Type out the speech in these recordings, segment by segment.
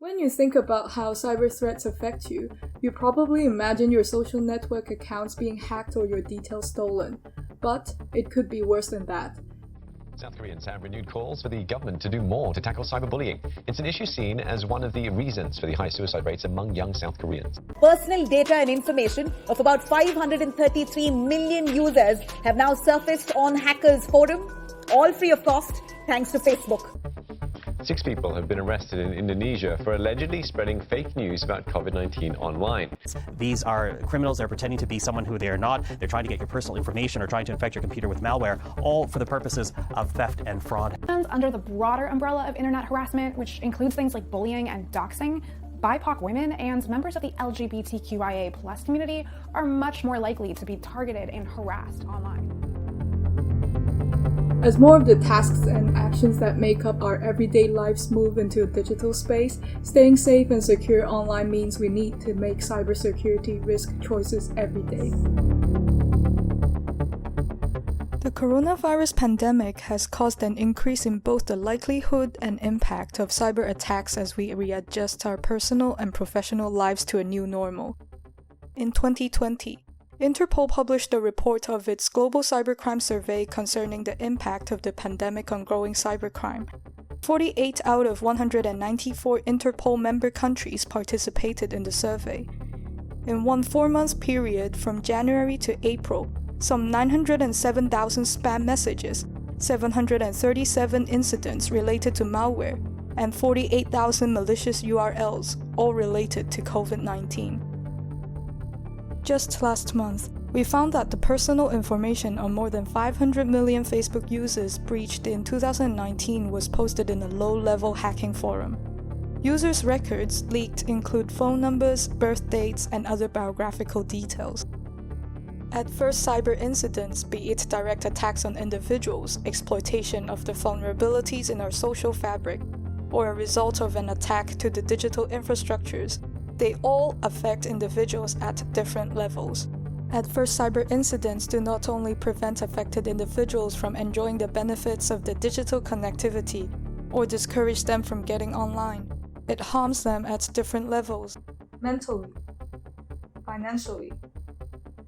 When you think about how cyber threats affect you, you probably imagine your social network accounts being hacked or your details stolen. But it could be worse than that. South Koreans have renewed calls for the government to do more to tackle cyberbullying. It's an issue seen as one of the reasons for the high suicide rates among young South Koreans. Personal data and information of about 533 million users have now surfaced on hackers' forum, all free of cost, thanks to Facebook. 6 people have been arrested in Indonesia for allegedly spreading fake news about COVID-19 online. These are criminals that are pretending to be someone who they are not. They're trying to get your personal information or trying to infect your computer with malware, all for the purposes of theft and fraud. Under the broader umbrella of internet harassment, which includes things like bullying and doxing, BIPOC women and members of the LGBTQIA+ community are much more likely to be targeted and harassed online. As more of the tasks and actions that make up our everyday lives move into a digital space, staying safe and secure online means we need to make cybersecurity risk choices every day. The coronavirus pandemic has caused an increase in both the likelihood and impact of cyber attacks as we readjust our personal and professional lives to a new normal. In 2020, Interpol published a report of its global cybercrime survey concerning the impact of the pandemic on growing cybercrime. 48 out of 194 Interpol member countries participated in the survey. In one 4-month period from January to April, some 907,000 spam messages, 737 incidents related to malware, and 48,000 malicious URLs, all related to COVID-19. Just last month, we found that the personal information on more than 500 million Facebook users breached in 2019 was posted in a low-level hacking forum. Users' records leaked include phone numbers, birth dates, and other biographical details. Adverse cyber incidents, be it direct attacks on individuals, exploitation of the vulnerabilities in our social fabric, or a result of an attack to the digital infrastructures, they all affect individuals at different levels. Adverse cyber incidents do not only prevent affected individuals from enjoying the benefits of the digital connectivity or discourage them from getting online, it harms them at different levels: mentally, financially,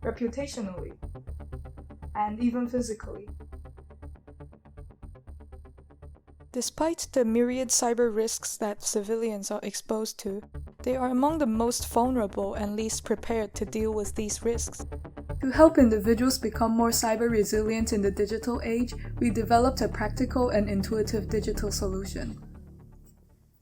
reputationally, and even physically. Despite the myriad cyber risks that civilians are exposed to, they are among the most vulnerable and least prepared to deal with these risks. To help individuals become more cyber resilient in the digital age, we developed a practical and intuitive digital solution.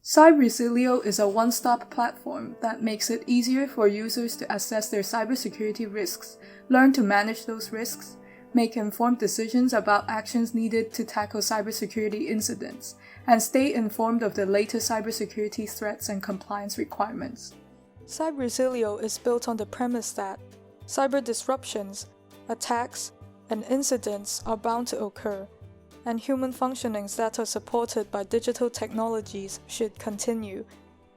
CybResilio is a one-stop platform that makes it easier for users to assess their cybersecurity risks, learn to manage those risks, make informed decisions about actions needed to tackle cybersecurity incidents, and stay informed of the latest cybersecurity threats and compliance requirements. CybResilio is built on the premise that cyber disruptions, attacks, and incidents are bound to occur, and human functionings that are supported by digital technologies should continue,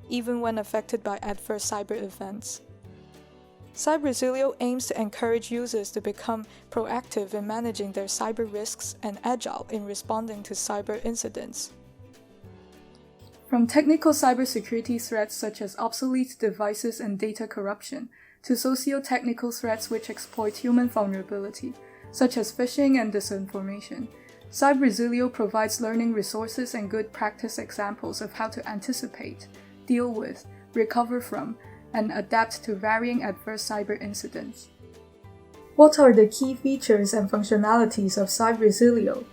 even when affected by adverse cyber events. CybResilio aims to encourage users to become proactive in managing their cyber risks and agile in responding to cyber incidents. From technical cybersecurity threats such as obsolete devices and data corruption, to socio-technical threats which exploit human vulnerability, such as phishing and disinformation, CybResilio provides learning resources and good practice examples of how to anticipate, deal with, recover from, and adapt to varying adverse cyber incidents. What are the key features and functionalities of CybResilio?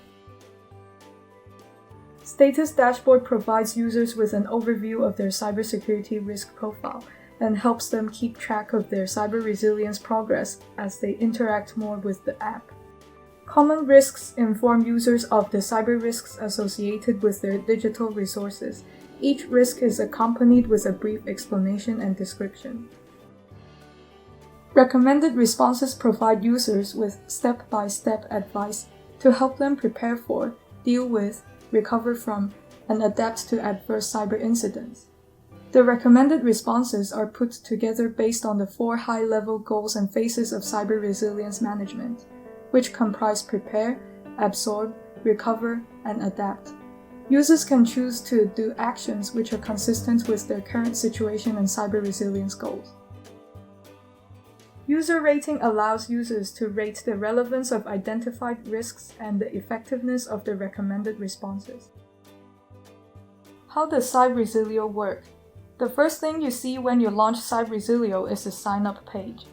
Status Dashboard provides users with an overview of their cybersecurity risk profile and helps them keep track of their cyber resilience progress as they interact more with the app. Common risks inform users of the cyber risks associated with their digital resources. Each risk is accompanied with a brief explanation and description. Recommended responses provide users with step-by-step advice to help them prepare for, deal with, recover from, and adapt to adverse cyber incidents. The recommended responses are put together based on the 4 high-level goals and phases of cyber resilience management, which comprise prepare, absorb, recover, and adapt. Users can choose to do actions which are consistent with their current situation and cyber resilience goals. User rating allows users to rate the relevance of identified risks and the effectiveness of the recommended responses. How does CybResilio work? The first thing you see when you launch CybResilio is the sign-up page.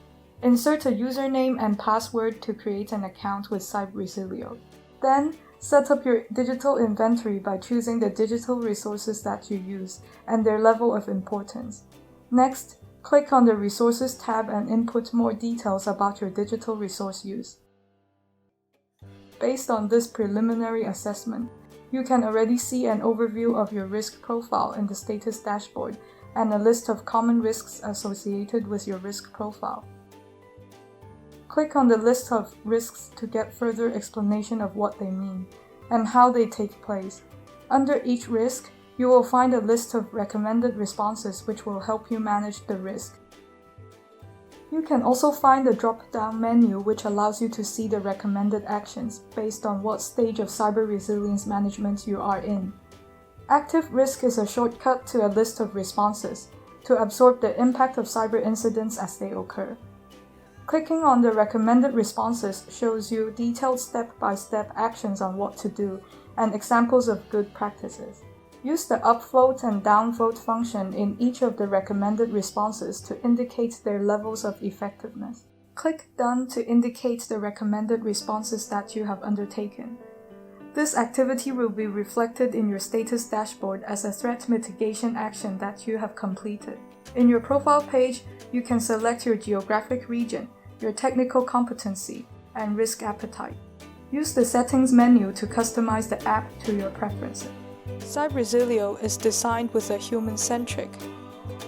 Insert a username and password to create an account with CybResilio. Then, set up your digital inventory by choosing the digital resources that you use and their level of importance. Next, click on the Resources tab and input more details about your digital resource use. Based on this preliminary assessment, you can already see an overview of your risk profile in the status dashboard and a list of common risks associated with your risk profile. Click on the list of risks to get further explanation of what they mean and how they take place. Under each risk, you will find a list of recommended responses which will help you manage the risk. You can also find a drop-down menu which allows you to see the recommended actions based on what stage of cyber resilience management you are in. Active risk is a shortcut to a list of responses to absorb the impact of cyber incidents as they occur. Clicking on the recommended responses shows you detailed step-by-step actions on what to do and examples of good practices. Use the upvote and downvote function in each of the recommended responses to indicate their levels of effectiveness. Click Done to indicate the recommended responses that you have undertaken. This activity will be reflected in your status dashboard as a threat mitigation action that you have completed. In your profile page, you can select your geographic region, your technical competency, and risk appetite. Use the Settings menu to customize the app to your preferences. CybResilio is designed with a human-centric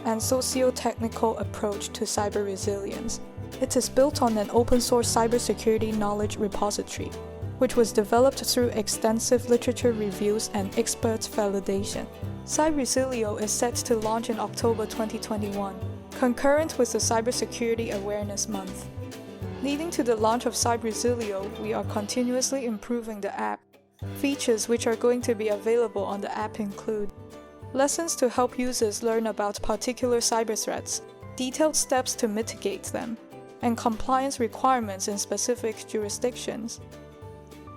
and socio-technical approach to cyber resilience. It is built on an open-source cybersecurity knowledge repository, which was developed through extensive literature reviews and expert validation. CybResilio is set to launch in October 2021, concurrent with the Cybersecurity Awareness Month. Leading to the launch of CybResilio, we are continuously improving the app. Features which are going to be available on the app include lessons to help users learn about particular cyber threats, detailed steps to mitigate them, and compliance requirements in specific jurisdictions.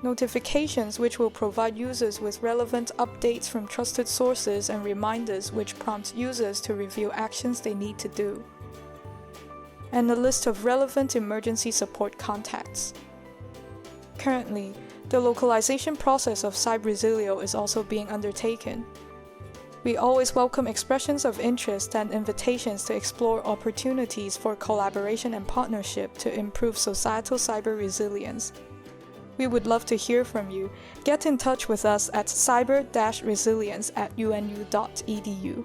Notifications which will provide users with relevant updates from trusted sources and reminders which prompt users to review actions they need to do. And a list of relevant emergency support contacts. Currently, the localization process of CybResilio is also being undertaken. We always welcome expressions of interest and invitations to explore opportunities for collaboration and partnership to improve societal cyber resilience. We would love to hear from you. Get in touch with us at cyber-resilience@unu.edu.